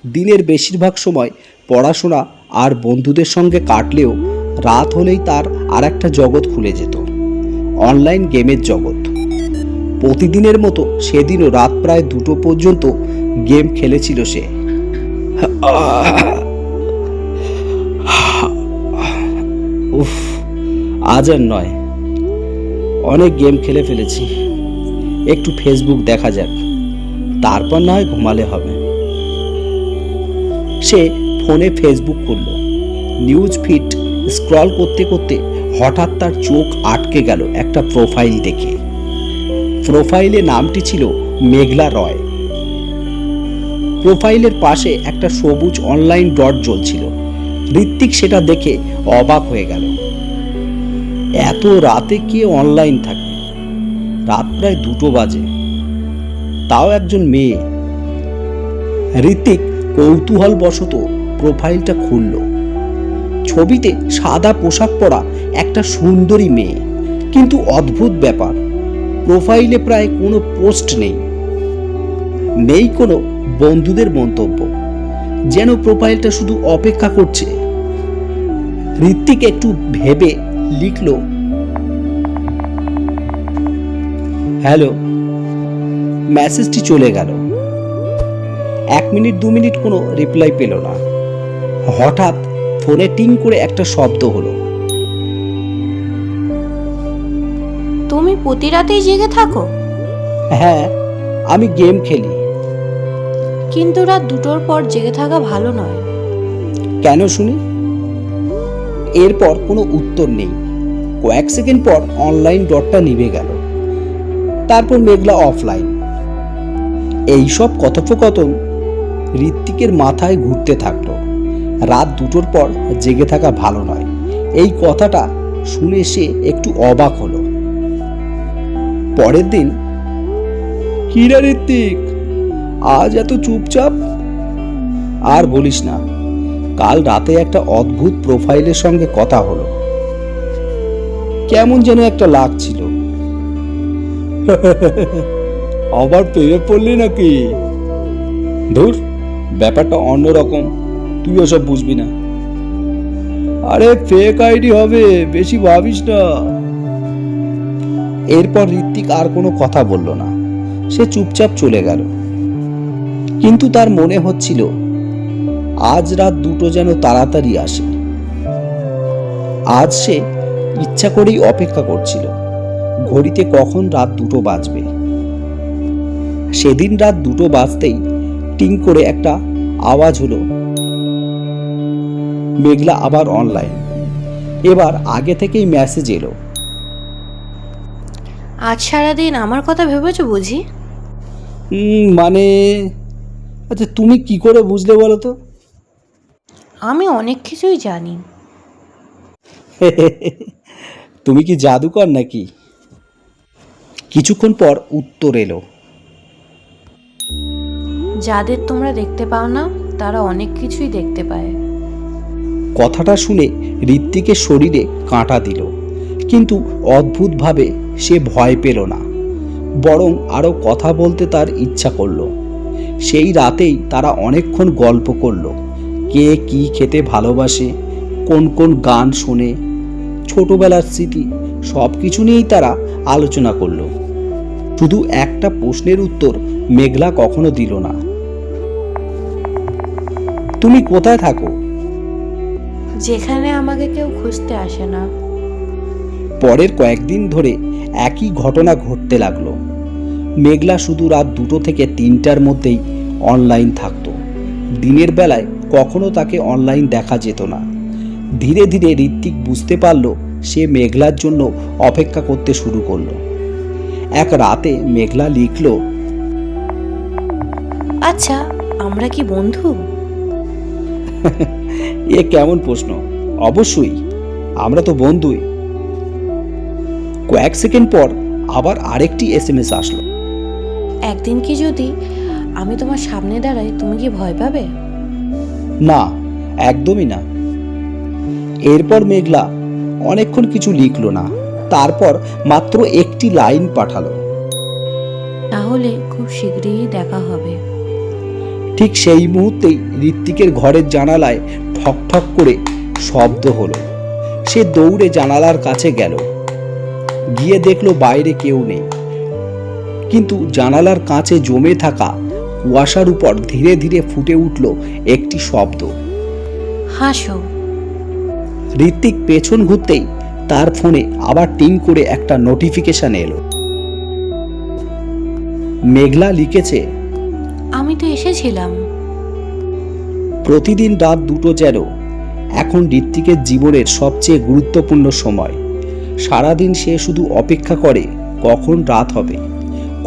দিনের বেশিরভাগ সময় পড়াশোনা আর বন্ধুদের সঙ্গে কাটলেও রাত হলেই তার আর একটা জগৎ খুলে যেত, অনলাইন গেমের জগৎ। প্রতিদিনের মতো সেদিনও রাত প্রায় 2টো পর্যন্ত গেম খেলেছিল সে। উফ, আজ আর নয়, অনেক গেম খেলে ফেলেছি। একটু ফেসবুক দেখা যাক, তারপর না হয় ঘুমালে হবে। সে ফোনে ফেসবুক খুলল। নিউজ ফিড স্ক্রল করতে করতে হঠাৎ তার চোখ আটকে গেল একটা প্রোফাইল দেখে। প্রোফাইলে নামটি ছিল মেঘলা রয়। প্রোফাইলের পাশে একটা সবুজ অনলাইন ডট জ্বলছিল। ঋত্বিক সেটা দেখে অবাক হয়ে গেল। এত রাতে কে অনলাইন থাকে? রাত প্রায় 2টো বাজে, তাও একজন মেয়ে। ঋত্বিক কৌতূহলবশত প্রোফাইলটা খুলল। ছবিতে সাদা পোশাক পরা একটা সুন্দরী মেয়ে, কিন্তু অদ্ভুত ব্যাপার, প্রোফাইলে প্রায় কোনো পোস্ট নেই, নেই কোনো বন্ধুদের মন্তব্য, যেন প্রোফাইলটা শুধু অপেক্ষা করছে। ঋত্বিক একটু ভেবে লিখল, হ্যালো। মেসেজটি চলে গেল। 1 মিনিট 2 মিনিট কোনো রিপ্লাই পেল না। হঠাৎ ফোনে টিং করে একটা শব্দ হলো। তুমি প্রতি রাতেই জেগে থাকো? হ্যাঁ, আমি গেম খেলি। কিন্তু রাত 2টোর পর জেগে থাকা ভালো নয়। কেন শুনি? এরপর কোনো উত্তর নেই। কয়েক সেকেন্ড পর অনলাইন ডটটা নিভে গেল। তারপর মেঘলা অফলাইন। এইসব কথোপকথন ঋত্বিকের মাথায় ঘুরতে থাকলো। রাত 2টোর পর জেগে থাকা ভালো নয়, এই কথাটা শুনে সে একটু অবাক হলো। পরের দিন, কি রে ঋত্বিক, আজ এত চুপচাপ? আর বলিস না, কাল রাতে একটা অদ্ভুত প্রোফাইলের সঙ্গে কথা হলো, কেমন যেন একটা লাগছিল। আবার প্রেমে পড়লি নাকি? ধুর, ব্যাপারটা অন্যরকম, তুই ওসব বুঝবি না। আরে ফেক আইডি হবে, বেশি ভাবিস না। এরপর ঋত্বিক আর কোনো কথা বলল না, সে চুপচাপ চলে গেল। কিন্তু তার মনে হচ্ছিল আজ রাত 2টো যেন তাড়াতাড়ি আসে। আজ সে ইচ্ছা করেই অপেক্ষা করছিল, ঘড়িতে কখন রাত 2টো বাজবে। সেদিন রাত 2টো বাজতেই টিং করে একটা আওয়াজ হলো। মেঘলা আবার অনলাইন। এবার আগে থেকেই মেসেজ এলো। আজ সারাদিন আমার কথা ভেবেছো বুঝি? মানে, আচ্ছা তুমি কি করে বুঝলে বলো তো? আমি অনেক কিছুই জানি। তুমি কি জাদুকর নাকি? কিছুক্ষণ পর উত্তর এলো। যাদের তোমরা দেখতে পাও না, তারা অনেক কিছুই দেখতে পায়। কথাটা শুনে ঋত্বিকের শরীরে কাঁটা দিল, কিন্তু অদ্ভুতভাবে সে ভয় পেল না, বরং আরও কথা বলতে তার ইচ্ছা করলো। সেই রাতেই তারা অনেকক্ষণ গল্প করলো, কে কি খেতে ভালোবাসে, কোন কোন গান শোনে, ছোটবেলার স্মৃতি, সব কিছু নিয়েই তারা আলোচনা করলো। শুধু একটা প্রশ্নের উত্তর মেঘলা কখনো দিল না। তুমি কোথায় থাকো? যেখানে আমাকে কেউ খুঁজতে আসে না। পরের কয়েকদিন ধরে একই ঘটনা ঘটতে লাগলো। মেঘলা শুধু রাত 2টো থেকে 3টার মধ্যেই অনলাইন থাকতো। দিনের বেলায় কখনো তাকে অনলাইন দেখা যেত না। ধীরে ধীরে ঋত্বিক বুঝতে পারল সে মেঘলার জন্য অপেক্ষা করতে শুরু করলো। এক রাতে মেঘলা লিখল, আচ্ছা, আমরা কি বন্ধু? এ কেমন প্রশ্ন? অবশ্যই, আমরা তো বন্ধুই। কয়েক সেকেন্ড পর আবার আরেকটি এসএমএস আসলো। একদিন কি যদি আমি তোমার সামনে দাঁড়াই, তুমি কি ভয় পাবে? না, একদমই না। এরপর মেঘলা অনেকক্ষণ কিছু লিখলো না, তারপর মাত্র একটি লাইন পাঠালো। তাহলে খুব শীঘ্রই দেখা হবে। ঠিক সেই মুহূর্তেই ঋত্বিকের ঘরের জানালায় ঠক ঠক করে শব্দ হলো। সে দৌড়ে জানালার কাছে গেল, গিয়ে দেখলো বাইরে কেউ নেই, কিন্তু জানালার কাছে জমে থাকা কুয়াশার উপর ধীরে ধীরে ফুটে উঠল একটি শব্দ। হাসো। ঋত্বিক পেছন ঘুরতেই তার ফোনে আবার টিং করে একটা নোটিফিকেশন এলো। মেঘলা লিখেছে, আমি তো এসেছিলাম। প্রতিদিন রাত 2টো যেন এখন ঋত্বিকের জীবনের সবচেয়ে গুরুত্বপূর্ণ সময়। সারাদিন সে শুধু অপেক্ষা করে কখন রাত হবে,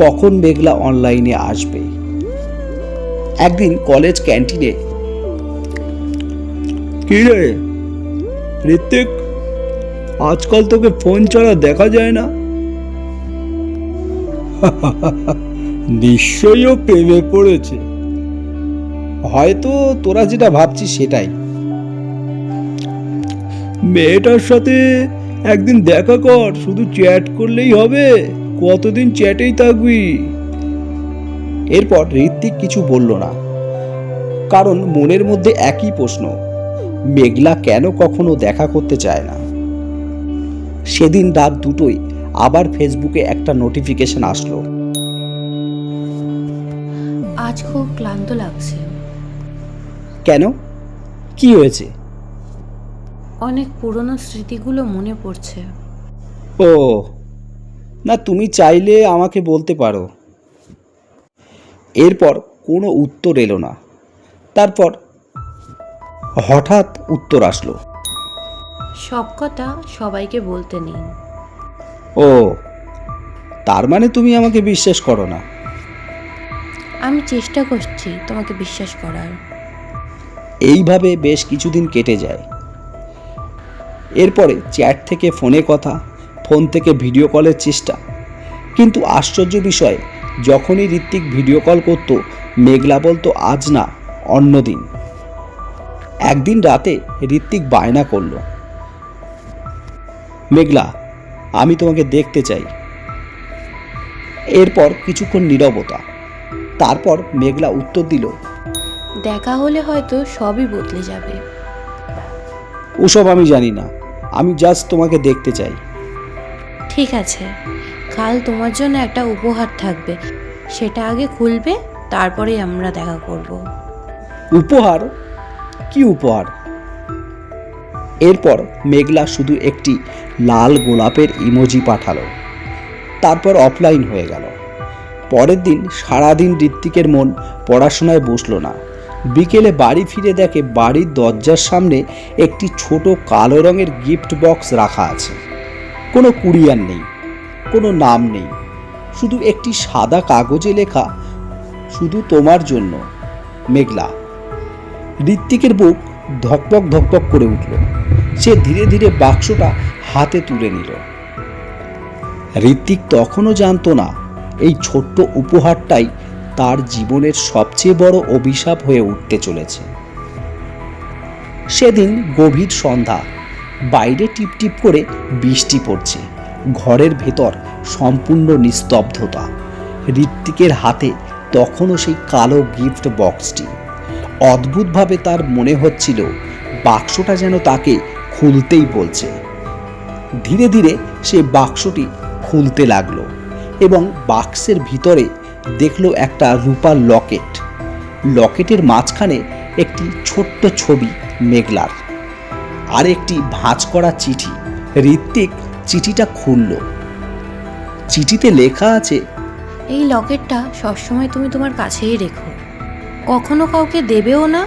কখন মেঘলা অনলাইনে আসবে। একদিন কলেজ ক্যান্টিনে, কি রে ঋত্বিক, আজকাল তোকে ফোন ছাড়া দেখা যায় না। নিশ্চয়ই ও প্রেমে পড়েছে, হয়তো তোরা যেটা ভাবছিস সেটাই। মেয়েটার সাথে একদিন দেখা কর, শুধু চ্যাট করলেই হবে, কতদিন চ্যাটেই থাকবি। এরপর ঋত্বিক কিছু বলল না, কারণ মনের মধ্যে একই প্রশ্ন, মেঘলা কেন কখনো দেখা করতে চায় না। সেদিন রাত 2টোয় আবার ফেসবুকে একটা নোটিফিকেশন আসলো। আজ খুব ক্লান্ত লাগছে। কেন, কি হয়েছে? অনেক পুরনো স্মৃতিগুলো মনে পড়ছে। ও না, তুমি চাইলে আমাকে বলতে পারো। এরপর কোনো উত্তর এলো না। তারপর হঠাৎ উত্তর আসলো, সব কথা সবাইকে বলতে নেই। ও তার মানে তুমি আমাকে বিশ্বাস করো না? আমি চেষ্টা করছি তোমাকে বিশ্বাস করার। এইভাবে বেশ কিছুদিন কেটে যায়। এরপরে চ্যাট থেকে ফোনে কথা, ফোন থেকে ভিডিও কলের চেষ্টা। কিন্তু আশ্চর্য বিষয়, যখনই ঋত্বিক ভিডিও কল করত, মেঘলা বলতো আজ না, অন্য দিন। একদিন রাতে ঋত্বিক বায়না করলো, মেঘলা আমি তোমাকে দেখতে চাই। এরপর কিছুক্ষণ নীরবতা। তারপর মেঘলা উত্তর দিল, দেখা হলে হয়তো সবই বদলে যাবে। ওসব আমি জানি না, আমি জাস্ট তোমাকে দেখতে চাই। ঠিক আছে, কাল তোমার জন্য একটা উপহার থাকবে, সেটা আগে খুলবে, তারপরেই আমরা দেখা করব। উপহার? কি উপহার? এরপর মেঘলা শুধু একটি লাল গোলাপের ইমোজি পাঠালো, তারপর অফলাইন হয়ে গেল। পরের দিন সারাদিন ঋত্বিকের মন পড়াশোনায় বসলো না। বিকেলে বাড়ি ফিরে দেখে বাড়ির দরজার সামনে একটি ছোট কালো রঙের গিফট বক্স রাখা আছে। কোনো কুরিয়ার নেই, কোনো নাম নেই, শুধু একটি সাদা কাগজে লেখা, শুধু তোমার জন্য মেঘলা। ঋত্বিকের বুক ধকপক ধকপক করে উঠল। সে ধীরে ধীরে বাক্সটা হাতে তুলে নিল। ঋত্বিক তখনও জানতো না এই ছোট্ট উপহারটাই তার জীবনের সবচেয়ে বড় অভিশাপ হয়ে উঠতে চলেছে। সেদিন গভীর সন্ধ্যা, বাইরে টিপটিপ করে বৃষ্টি পড়ছে, ঘরের ভেতর সম্পূর্ণ নিস্তব্ধতা। ঋত্বিকের হাতে তখনও সেই কালো গিফট বক্সটি। অদ্ভুতভাবে তার মনে হচ্ছিল বাক্সটা যেন তাকে খুলতেই বলছে। ধীরে ধীরে সে বাক্সটি খুলতে লাগলো এবং বাক্সের ভিতরে দেখলো একটা রূপার লকেট। লকেটের মাঝখানে একটি ছোট্ট ছবি মেঘলার, আর একটি ভাঁজ করা চিঠি। ঋত্বিক চিঠিটা খুলল। চিঠিতে লেখা আছে, এই লকেটটা সবসময় তুমি তোমার কাছেই রেখো, কখনো কাউকে দেবেও না,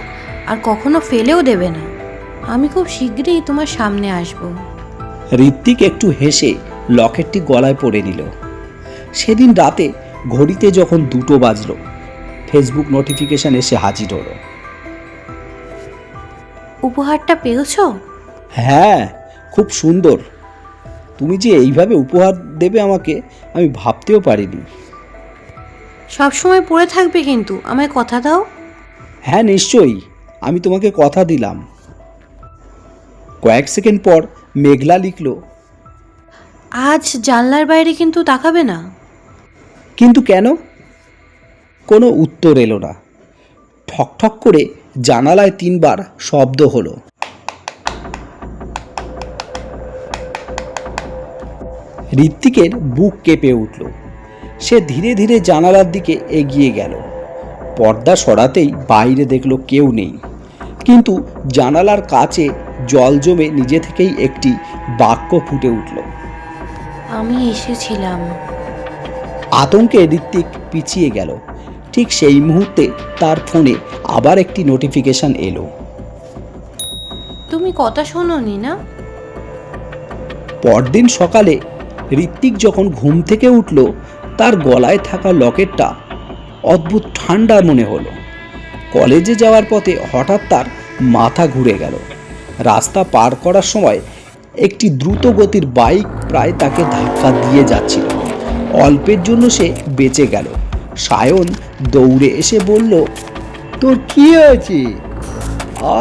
আর কখনো ফেলেও দেবে না। আমি খুব শীঘ্রই তোমার সামনে আসব। ঋত্বিক একটু হেসে লকেটটি গলায় পরে নিল। সেদিন রাতে ঘড়িতে যখন 2টো বাজলো, ফেসবুক নোটিফিকেশন এসে হাজির হলো। উপহারটা পেয়েছো? হ্যাঁ, খুব সুন্দর। তুমি যে এইভাবে উপহার দেবে আমাকে, আমি ভাবতেও পারিনি। সবসময় পড়ে থাকবে কিন্তু, আমায় কথা দাও। হ্যাঁ নিশ্চয়ই, আমি তোমাকে কথা দিলাম। কয়েক সেকেন্ড পর মেঘলা লিখল, আজ জানলার বাইরে কিন্তু তাকাবে না। কিন্তু কেন? কোনো উত্তর এলো না। ঠকঠক করে জানালায় 3বার শব্দ হলো। ঋত্বিকের বুক কেঁপে উঠল। সে ধীরে ধীরে জানালার দিকে এগিয়ে গেল। পর্দা সরাতেই বাইরে দেখল কেউ নেই, কিন্তু জানালার কাছে জল জমে নিজে থেকেই একটি বাক্য ফুটে উঠল। আমি এসেছিলাম। আতঙ্কে ঋত্বিক পিছিয়ে গেল। ঠিক সেই মুহূর্তে তার ফোনে আবার একটি নোটিফিকেশন এলো। তুমি কথা শোনোনি না? পরদিন সকালে ঋত্বিক যখন ঘুম থেকে উঠল, তার গলায় থাকা লকেটটা অদ্ভুত ঠান্ডা মনে হলো। কলেজে যাওয়ার পথে হঠাৎ তার মাথা ঘুরে গেল। রাস্তা পার করার সময় একটি দ্রুত গতির বাইক প্রায় তাকে ধাক্কা দিয়ে যাচ্ছিল। অল্পের জন্য সে বেঁচে গেল। সায়ন দৌড়ে এসে বলল, তোর কি হয়েছে?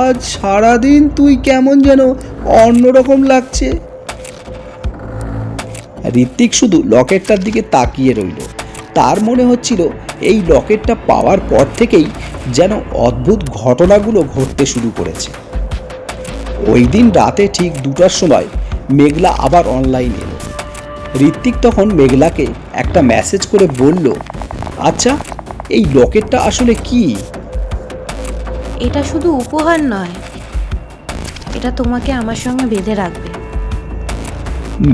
আজ সারাদিন তুই কেমন যেন অন্যরকম লাগছে। ঋত্বিক শুধু লকেটটার দিকে তাকিয়ে রইল। তার মনে হচ্ছিল এই লকেটটা পাওয়ার পর থেকেই যেন অদ্ভুত ঘটনাগুলো ঘটতে শুরু করেছে। ওই দিন রাতে ঠিক 2টার সময় মেঘলা আবার অনলাইন এলো। ঋত্বিক তখন মেঘলাকে একটা মেসেজ করে বলল, আচ্ছা এই লকেটটা আসলে কি? এটা শুধু উপহার নয়, এটা তোমাকে আমার সঙ্গে বেঁধে রাখবে।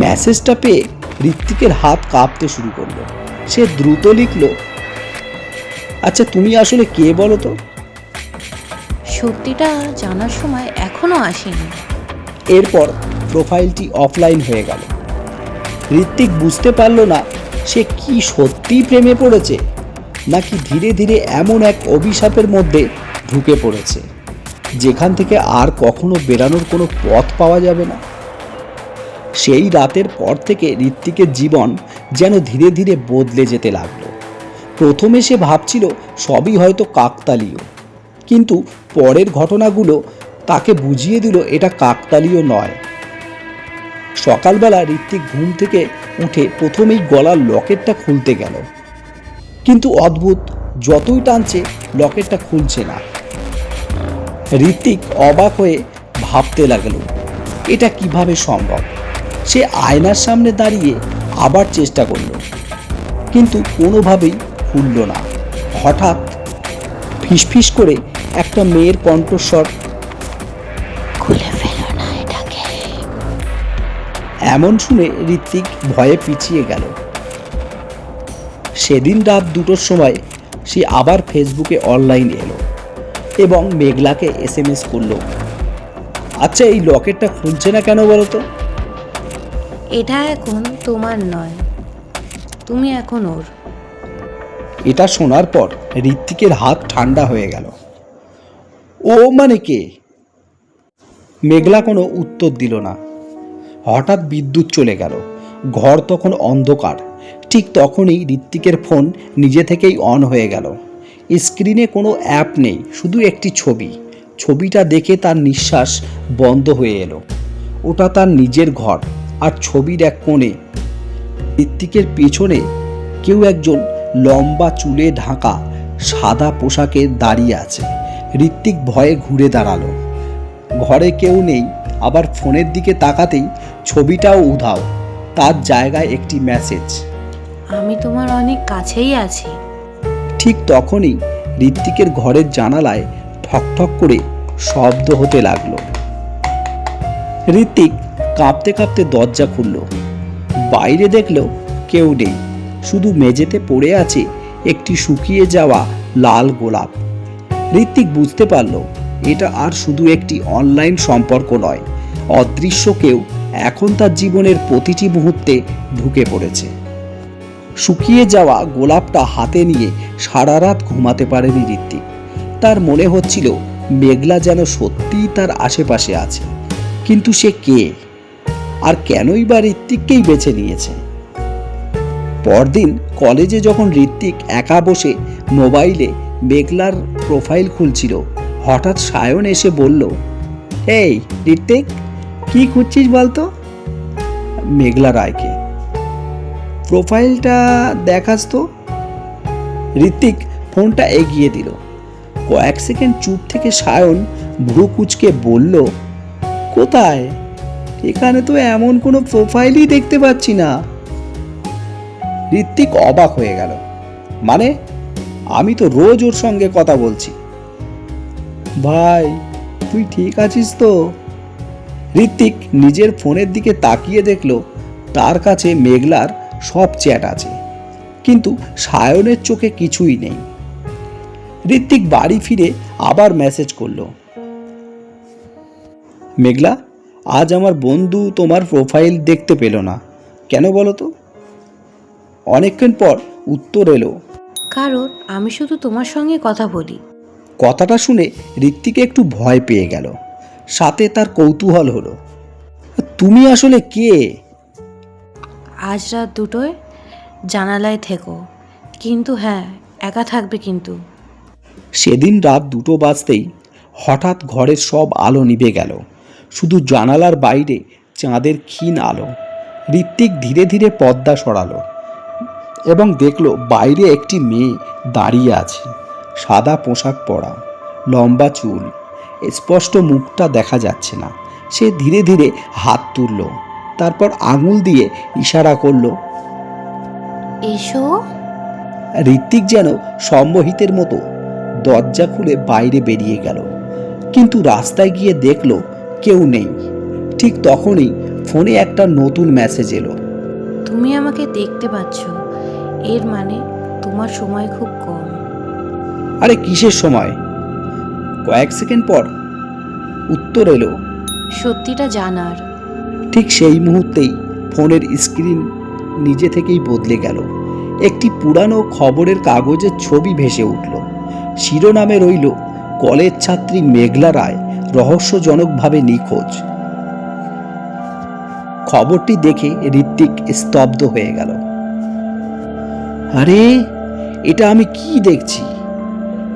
মেসেজটা পেয়ে ঋত্বিকের হাত কাঁপতে শুরু করলো। সে দ্রুত লিখল, আচ্ছা তুমি আসলে কে বলো তো? সত্যিটা জানার সময় এখনো আসেনি। এরপর প্রোফাইলটি অফলাইন হয়ে গেল। ঋত্বিক বুঝতে পারল না সে কি সত্যিই প্রেমে পড়েছে, নাকি ধীরে ধীরে এমন এক অভিশাপের মধ্যে ঢুকে পড়েছে যেখান থেকে আর কখনো বেরানোর কোনো পথ পাওয়া যাবে না। সেই রাতের পর থেকে ঋত্বিকের জীবন যেন ধীরে ধীরে বদলে যেতে লাগলো। প্রথমে সে ভাবছিল সবই হয়তো কাকতালীয়, কিন্তু পরের ঘটনাগুলো তাকে বুঝিয়ে দিল এটা কাকতালীয় নয়। সকালবেলা ঋত্বিক ঘুম থেকে উঠে প্রথমেই গলার লকেটটা খুলতে গেল, কিন্তু অদ্ভুত, যতই টানছে লকেটটা খুলছে না। ঋত্বিক অবাক হয়ে ভাবতে লাগলো এটা কিভাবে সম্ভব। সে আয়নার সামনে দাঁড়িয়ে আবার চেষ্টা করল, কিন্তু কোনোভাবেই খুলল না। হঠাৎ ফিসফিস করে একটা মেয়ের কণ্ঠস্বর, খুলে ফেলো না এটাকে। এমন শুনে ঋত্বিক ভয়ে পিছিয়ে গেল। সেদিন রাত 2টোর সময় সে আবার ফেসবুকে অনলাইন এলো এবং মেঘলাকে SMS করলো, আচ্ছা এই লকেটটা খুলছে না কেন বলো তো? এটা এখন তোমার নয়, তুমি এখন ওর। এটা শোনার পর ঋত্বিকের হাত ঠান্ডা হয়ে গেল। ও মানে কে? মেঘলা কোনো উত্তর দিল না। হঠাৎ বিদ্যুৎ চলে গেল। ঘর তখন অন্ধকার। ঠিক তখনই ঋত্বিকের ফোন নিজে থেকেই অন হয়ে গেল। স্ক্রিনে কোনো অ্যাপ নেই, শুধু একটি ছবি। ছবিটা দেখে তার নিঃশ্বাস বন্ধ হয়ে এলো। ওটা তার নিজের ঘর, আর ছবির এক কোণে ঋত্বিকের পেছনে কেউ একজন লম্বা চুলে ঢাকা সাদা পোশাকে দাঁড়িয়ে আছে। ঋত্বিক ভয়ে ঘুরে দাঁড়ালো। ঘরে কেউ নেই। আবার ফোনের দিকে তাকাতেই ছবিটাও উধাও। তার জায়গায় একটি মেসেজ, আমি তোমার অনেক কাছেই আছি। ঠিক তখনই ঋত্বিকের ঘরের জানালায় ঠকঠক করে শব্দ হতে লাগলো। ঋত্বিক কাঁপতে কাঁপতে দরজা খুলল। বাইরে দেখল কেউ নেই, শুধু মেঝেতে পড়ে আছে একটি শুকিয়ে যাওয়া লাল গোলাপ। ঋত্বিক বুঝতে পারল এটা আর শুধু একটি অনলাইন সম্পর্ক নয়, অদৃশ্য কেউ এখন তার জীবনের প্রতিটি মুহূর্তে ঢুকে পড়েছে। শুকিয়ে যাওয়া গোলাপটা হাতে নিয়ে সারা রাত ঘুমাতে পারেনি ঋত্বিক। তার মনে হচ্ছিল মেঘলা যেন সত্যিই তার আশেপাশে আছে, কিন্তু সে কে, আর কেনই বা ঋত্বিককেই বেছে নিয়েছে? পরদিন কলেজে যখন ঋত্বিক একা বসে মোবাইলে মেঘলার প্রোফাইল খুলছিল, হঠাৎ সায়ন এসে বলল, এই ঋত্বিক, কি খুঁজছিস বলতো? মেঘলা রায়কে। প্রোফাইলটা দেখাস তো। ঋত্বিক ফোনটা এগিয়ে দিল। কয়েক সেকেন্ড চুপ থেকে সায়ন ভ্রু কুঁচকে বলল, কোথায়? এখানে তো এমন কোনো প্রোফাইলই দেখতে পাচ্ছি না। ঋত্বিক অবাক হয়ে গেল। মানে, আমি তো রোজ ওর সঙ্গে কথা বলছি। ভাই, তুই ঠিক আছিস তো? ঋত্বিক নিজের ফোনের দিকে তাকিয়ে দেখল তার কাছে মেঘলার সব চ্যাট আছে, কিন্তু সায়নের চোখে কিছুই নেই। ঋত্বিক বাড়ি ফিরে আবার মেসেজ করলো, মেঘলা, আজ আমার বন্ধু তোমার প্রোফাইল দেখতে পেল না, কেন বলো তো? অনেকক্ষণ পর উত্তর এলো, কারণ আমি শুধু তোমার সঙ্গে কথা বলি। কথাটা শুনে ঋত্বিকে একটু ভয় পেয়ে গেল, সাথে তার কৌতূহল হলো, তুমি আসলে কে? আজ রাত 2টোয় জানালায় থেকো, কিন্তু হ্যাঁ, একা থাকবে কিন্তু। সেদিন রাত 2টো বাজতেই হঠাৎ ঘরের সব আলো নিভে গেল, শুধু জানালার বাইরে চাঁদের ক্ষীণ আলো। ঋত্বিক ধীরে ধীরে পর্দা সরালো এবং দেখল বাইরে একটি মেয়ে দাঁড়িয়ে আছে, সাদা পোশাক পরা, লম্বা চুল, স্পষ্ট মুখটা দেখা যাচ্ছে না। সে ধীরে ধীরে হাত তুলল, তারপর আঙুল দিয়ে ইশারা করলো। এসো। ঋত্বিক যেন সম্মোহিতের মতো দরজা খুলে বাইরে বেরিয়ে গেল, কিন্তু রাস্তায় গিয়ে দেখল কেউ নেই। ঠিক তখনই ফোনে একটা নতুন মেসেজ এলো, তুমি আমাকে দেখতে পাচ্ছ, এর মানে তোমার সময় খুব কম। আরে কিসের সময়? কয়েক সেকেন্ড পর উত্তর এলো, সত্যিটা জানার। ঠিক সেই মুহূর্তেই ফোনের স্ক্রিন নিজে থেকেই বদলে গেল। একটি পুরানো খবরের কাগজের ছবি ভেসে উঠল। শিরোনামে রইল, কলেজ ছাত্রী মেঘলা রায় রহস্যজনকভাবে নিখোঁজ। খবরটি দেখে ঋত্বিক স্তব্ধ হয়ে গেল। আরে, এটা আমি কি দেখছি?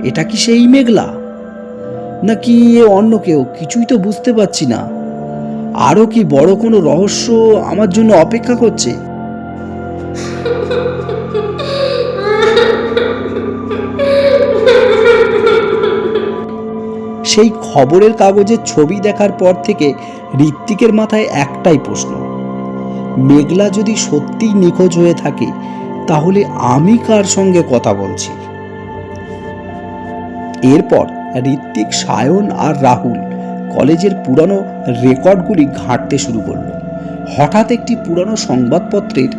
এটা কি সেই মেঘলা, নাকি এ অন্য কেউ? কিছুই তো বুঝতে পারছি না। আরও কি বড় কোনো রহস্য আমার জন্য অপেক্ষা করছে? সেই খবরের কাগজের ছবি দেখার পর থেকে ঋত্বিকের মাথায় একটাই প্রশ্ন, মেঘলা যদি সত্যিই নিখোঁজ হয়ে থাকে, তাহলে আমি কার সঙ্গে কথা বলছি? এরপর ঋত্বিক, সায়ন আর রাহুল কলেজের পুরানো রেকর্ডগুলি ঘাঁটতে শুরু করলো। হঠাৎ একটি পুরানো সংবাদপত্রের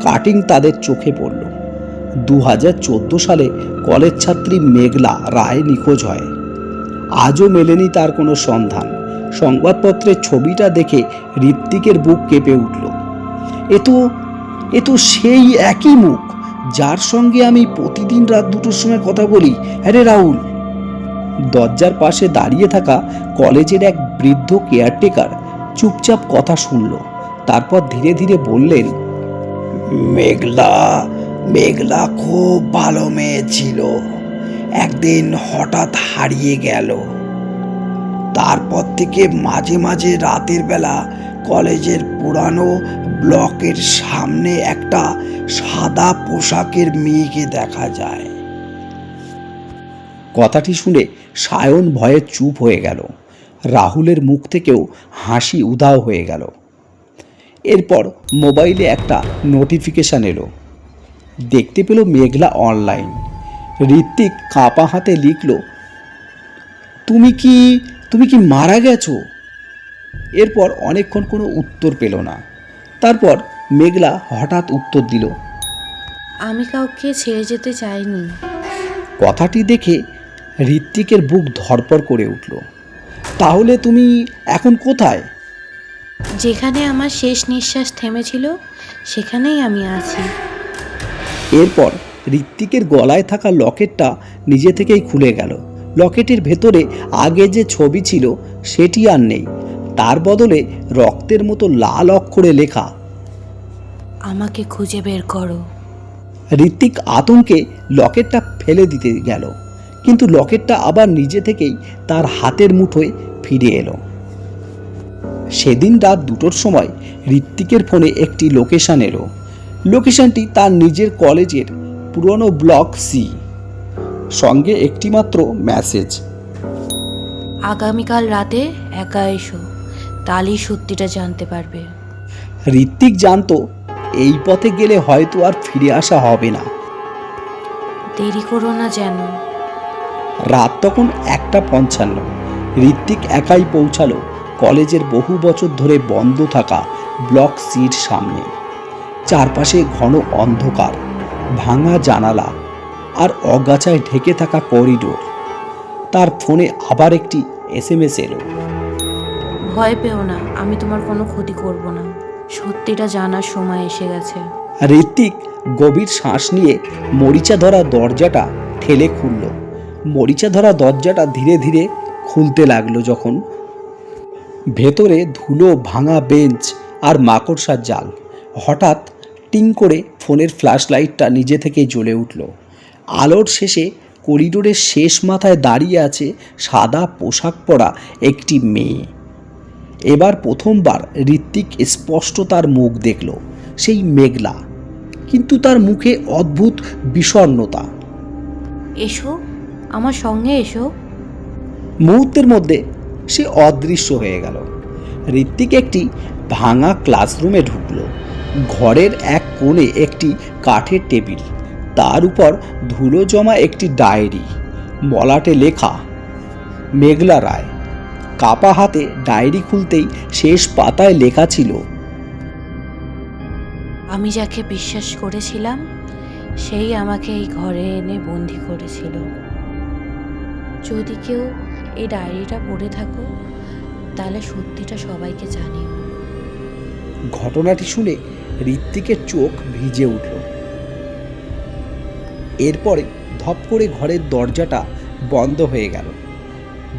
কাটিং তাদের চোখে পড়ল। 2014 সালে কলেজ ছাত্রী মেঘলা রায় নিখোঁজ হয়। আজও মেলেনি তার কোনো সন্ধান। সংবাদপত্রের ছবিটা দেখে ঋত্বিকের বুক কেঁপে উঠল। এ তো সেই একই মুখ যার সঙ্গে আমি প্রতিদিন রাত 2টোর সময় কথা বলি। হ্যাঁ রে রাহুল। দরজার পাশে দাঁড়িয়ে থাকা কলেজের এক বৃদ্ধ কেয়ারটেকার চুপচাপ কথা শুনল, তারপর ধীরে ধীরে বললেন, মেঘলা খুব ভালো মেয়ে ছিল, একদিন হঠাৎ হারিয়ে গেল। তারপর থেকে মাঝে মাঝে রাতের বেলা কলেজের পুরানো ব্লকের সামনে একটা সাদা পোশাকের মেয়েকে দেখা যায়। কথাটি শুনে সায়ন ভয়ে চুপ হয়ে গেল। রাহুলের মুখ থেকেও হাসি উধাও হয়ে গেল। এরপর মোবাইলে একটা নোটিফিকেশন এলো। দেখতে পেল মেঘলা অনলাইন। ঋত্বিক কাঁপা হাতে লিখল, তুমি কি মারা গেছো? এরপর অনেকক্ষণ কোনো উত্তর পেল না। তারপর মেঘলা হঠাৎ উত্তর দিল, আমি কাউকে ছেড়ে যেতে চাইনি। কথাটি দেখে ঋত্বিকের বুক ধড়ফড় করে উঠল। তাহলে তুমি এখন কোথায়? যেখানে আমার শেষ নিঃশ্বাস থেমেছিল সেখানেই আমি আছি। এরপর ঋত্বিকের গলায় থাকা লকেটটা নিজে থেকেই খুলে গেল। লকেটের ভেতরে আগে যে ছবি ছিল সেটি আর নেই। তার বদলে রক্তের মতো লাল অক্ষরে লেখা, আমাকে খুঁজে বের করো। ঋত্বিক আতঙ্কে লকেটটা ফেলে দিতে গেল, কিন্তু লকেটটা আবার নিজে থেকেই তার হাতের মুঠোয় ফিরে এলো। সেদিন রাত 2টোর সময় ঋত্বিকের ফোনে একটি লোকেশন এলো। লোকেশনটি তার নিজের কলেজের পুরনো ব্লক সি। সঙ্গে একটিমাত্র মেসেজ। আগামীকাল রাতে একা এসো, তাহলেই সত্যিটা জানতে পারবে। ঋত্বিক জানতো এই পথে গেলে হয়তো আর ফিরে আসা হবে না। দেরি করো না যেন। রাত তখন 1:55। ঋত্বিক একাই পৌঁছালো কলেজের বহু বছর ধরে বন্ধ থাকা ব্লক সির সামনে। চারপাশে ঘন অন্ধকার, ভাঙা জানালা আর অগাছায় ঢেকে থাকা করিডোর। তার ফোনে আবার একটি SMS এলো। ভয় পেও না, আমি তোমার কোনো ক্ষতি করব না। সত্যিটা জানার সময় এসে গেছে। ঋত্বিক গভীর শ্বাস নিয়ে মরিচা ধরা দরজাটা ঠেলে খুলল। মরিচা ধরা দরজাটা ধীরে ধীরে খুলতে লাগলো যখন ভেতরে ধুলো, ভাঙা বেঞ্চ আর মাকড়সার জাল। হঠাৎ টিং করে ফোনের ফ্ল্যাশ লাইটটা নিজে থেকেই জ্বলে উঠল। আলোর শেষে করিডোরের শেষ মাথায় দাঁড়িয়ে আছে সাদা পোশাক পরা একটি মেয়ে। এবার প্রথমবার ঋত্বিক স্পষ্ট তার মুখ দেখল। সেই মেঘলা, কিন্তু তার মুখে অদ্ভুত বিষণ্ণতা। এসো, আমার সঙ্গে এসো। মুহূর্তের মধ্যে সে অদৃশ্য হয়ে গেল। ঋত্বিক একটি ভাঙা ক্লাসরুমে ঢুকল। ঘরের এক কোণে একটি কাঠের টেবিল, তার উপর ধুলো জমা একটি ডায়েরি, মলাটে লেখা মেঘলা রায়। কাপা হাতে ডায়েরি খুলতেই শেষ পাতায় লেখা ছিল, আমি যাকে বিশ্বাস করেছিলাম সেই আমাকে এই ঘরে এনে বন্দি করেছিল। যদি কেউ এই ডায়েরিটা পড়ে থাকো তাহলে সত্যিটা সবাইকে জানিও। ঘটনাটি শুনে ঋত্বিকের চোখ ভিজে উঠল। এরপরে ধপ করে ঘরের দরজাটা বন্ধ হয়ে গেল।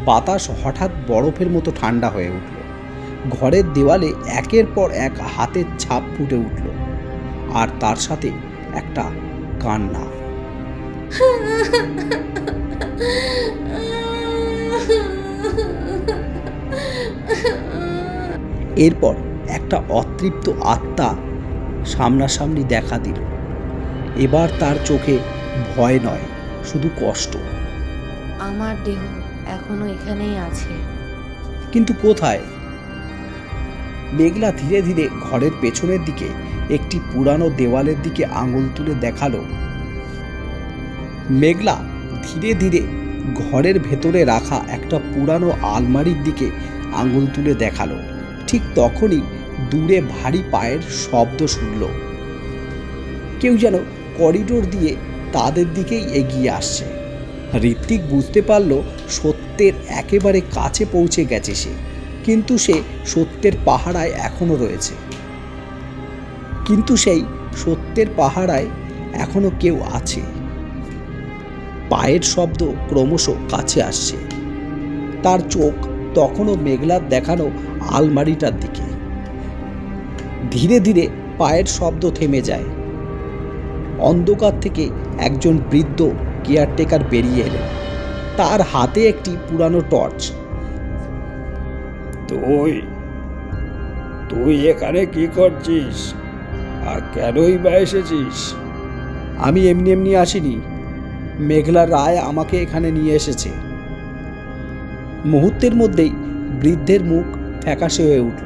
বাতাস হঠাৎ বরফের মতো ঠান্ডা হয়ে উঠল। ঘরের দেওয়ালে একের পর এক হাতের ছাপ ফুটে উঠল, আর তার সাথে একটা কান্না। এরপর একটা অতৃপ্ত আত্মা সামনাসামনি দেখা দিল। এবার তার চোখে ভয় নয়, শুধু কষ্ট। আমার দেহ এখনো এখানেই আছে। কিন্তু কোথায়? মেঘলা ধীরে ধীরে ঘরের পেছনের দিকে একটি পুরানো দেওয়ালের দিকে আঙুল তুলে দেখালো। মেঘলা ধীরে ধীরে ঘরের ভেতরে রাখা একটা পুরানো আলমারির দিকে আঙুল তুলে দেখালো। ঠিক তখনই দূরে ভারী পায়ের শব্দ শুনল। কেউ যেন করিডোর দিয়ে তাদের দিকেই এগিয়ে আসছে। ঋত্বিক বুঝতে পারল সত্যের একেবারে কাছে পৌঁছে গেছে সে, কিন্তু সে সত্যের পাহারায় এখনো রয়েছে। কিন্তু সেই সত্যের পাহারায় এখনো কেউ আছে। পায়ের শব্দ ক্রমশ কাছে আসছে। তার চোখ তখনও মেঘলার দেখানো আলমারিটার দিকে। ধীরে ধীরে পায়ের শব্দ থেমে যায়। অন্ধকার থেকে একজন বৃদ্ধ কেয়ারটেকার বেরিয়ে এলেন। তার হাতে একটি পুরানো টর্চ। তুই এখানে কি করছিস, আর কেনই বা এসেছিস? আমি এমনি এমনি আসিনি, মেঘলা রায় আমাকে এখানে নিয়ে এসেছে। মুহূর্তের মধ্যেই বৃদ্ধের মুখ ফ্যাকাশে হয়ে উঠল।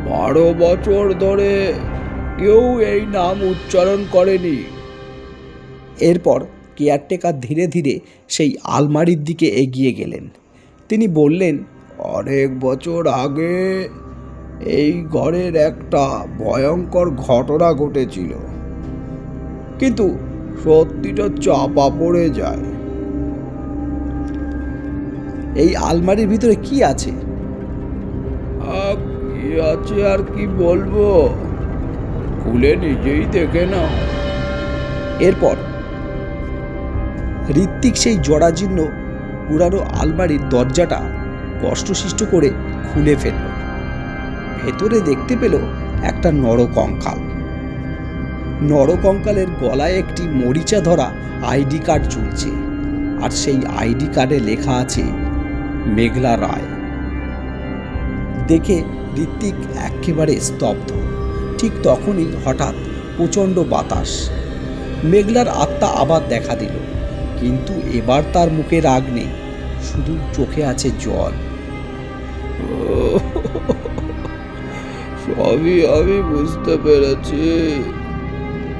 12 বছর ধরে কেউ এই নাম উচ্চারণ করেনি। এরপর কেয়ারটেকার ধীরে ধীরে সেই আলমারির দিকে এগিয়ে গেলেন। তিনি বললেন, অনেক বছর আগে এই ঘরের একটা ভয়ঙ্কর ঘটনা ঘটেছিল, কিন্তু সত্যিটা চাপা পড়ে যায়। এই আলমারির ভিতরে কি আছে? কি আছে আর কি বলবো, খুলে নিজেই দেখে নাও। এরপর ঋত্বিক সেই জরাজীর্ণ পুরানো আলমারির দরজাটা কষ্টসৃষ্ট করে খুলে ফেলল। ভেতরে দেখতে পেল একটা নরকঙ্কাল। নরকঙ্কালের গলায় একটি মরিচা ধরা আইডি কার্ড ঝুলছে, আর সেই আইডি কার্ডে লেখা আছে মেঘলা রায়। দেখে ঋত্বিক একেবারে স্তব্ধ। ঠিক তখনই হঠাৎ প্রচণ্ড বাতাস। মেঘলার আত্মা আবার দেখা দিল। কিন্তু এবার তার মুখে রাগ নেই, শুধু চোখে আছে জল। সবই আমি বুঝতে পেরেছি।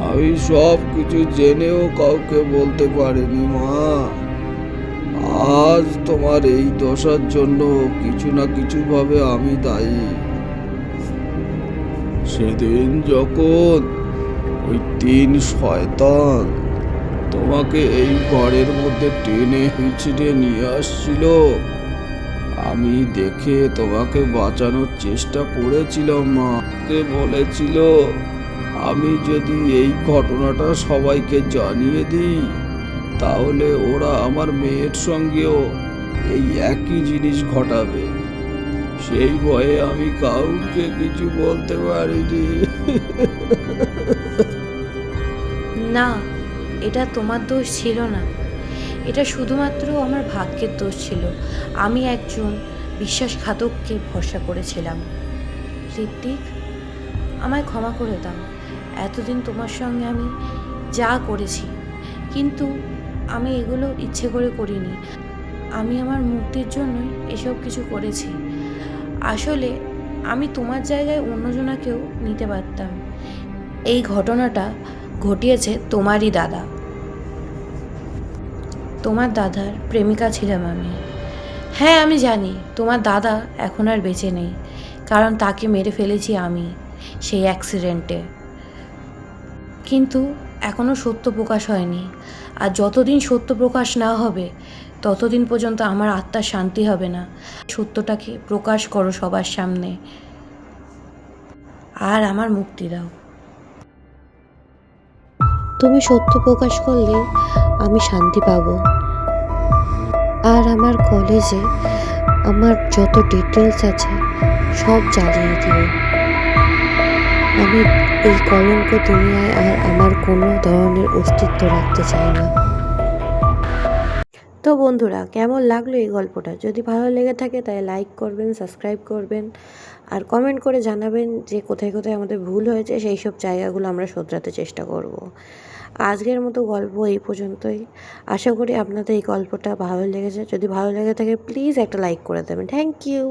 আমি সব কিছু জেনেও কাউকে বলতে পারিনি মা। আজ তোমার এই দশার জন্য কিছু না কিছু ভাবে আমি দায়ী। সেদিন যখন ওই 3 শয়তান তোমাকে এই ঘরের মধ্যে টেনে হিঁচড়ে নিয়ে আসছিল, আমি দেখে তোমাকে বাঁচানোর চেষ্টা করেছিলাম মা। কে বলেছিল আমি যদি এই ঘটনাটা সবাইকে জানিয়ে দিই তাহলে ওরা আমার মেয়ের সঙ্গেও এই একই জিনিস ঘটাবে। সেই ভয়ে আমি কাউকে কিছু বলতে পারিনি। না, এটা তোমার দোষ ছিল না, এটা শুধুমাত্র আমার ভাগ্যের দোষ ছিল। আমি একজন বিশ্বাসঘাতককে ভরসা করেছিলাম। ঋত্বিক, আমায় ক্ষমা করে দাও। এতদিন তোমার সঙ্গে আমি যা করেছি, কিন্তু আমি এগুলো ইচ্ছে করে করিনি। আমি আমার মুক্তির জন্যই এসব কিছু করেছি। আসলে আমি তোমার জায়গায় অন্যজনাকেও নিতে পারতাম। এই ঘটনাটা ঘটিয়েছে তোমারই দাদা। তোমার দাদার প্রেমিকা ছিলাম আমি। হ্যাঁ, আমি জানি তোমার দাদা এখন আর বেঁচে নেই, কারণ তাকে মেরে ফেলেছি আমি সেই অ্যাক্সিডেন্টে। কিন্তু এখনও সত্য প্রকাশ হয়নি, আর যতদিন সত্য প্রকাশ না হবে ততদিন পর্যন্ত আমার আত্মার শান্তি হবে না। সত্যটাকে প্রকাশ করো সবার সামনে, আর আমার মুক্তি দাও। তুমি সত্য প্রকাশ করলে আমি শান্তি পাবো। আর আমার কলেজে আমার যত ডিটেলস আছে সব জ্বালিয়ে দিও। আমি এই কলঙ্ক দুনিয়ায় আর আমার কোনো ধরনের অস্তিত্ব রাখতে চাই না। তো বন্ধুরা, কেমন লাগলো এই গল্পটা? যদি ভালো লেগে থাকে তাই লাইক করবেন, সাবস্ক্রাইব করবেন, আর কমেন্ট করে জানাবেন যে কোথায় কোথায় আমাদের ভুল হয়েছে, সেই সব জায়গাগুলো আমরা শোধরাতে চেষ্টা করব। আজকের মতো গল্প এই পর্যন্তই। আশা করি আপনাদের এই গল্পটা ভালো লেগেছে। যদি ভালো লেগে থাকে প্লিজ একটা লাইক করে দেবেন। Thank you.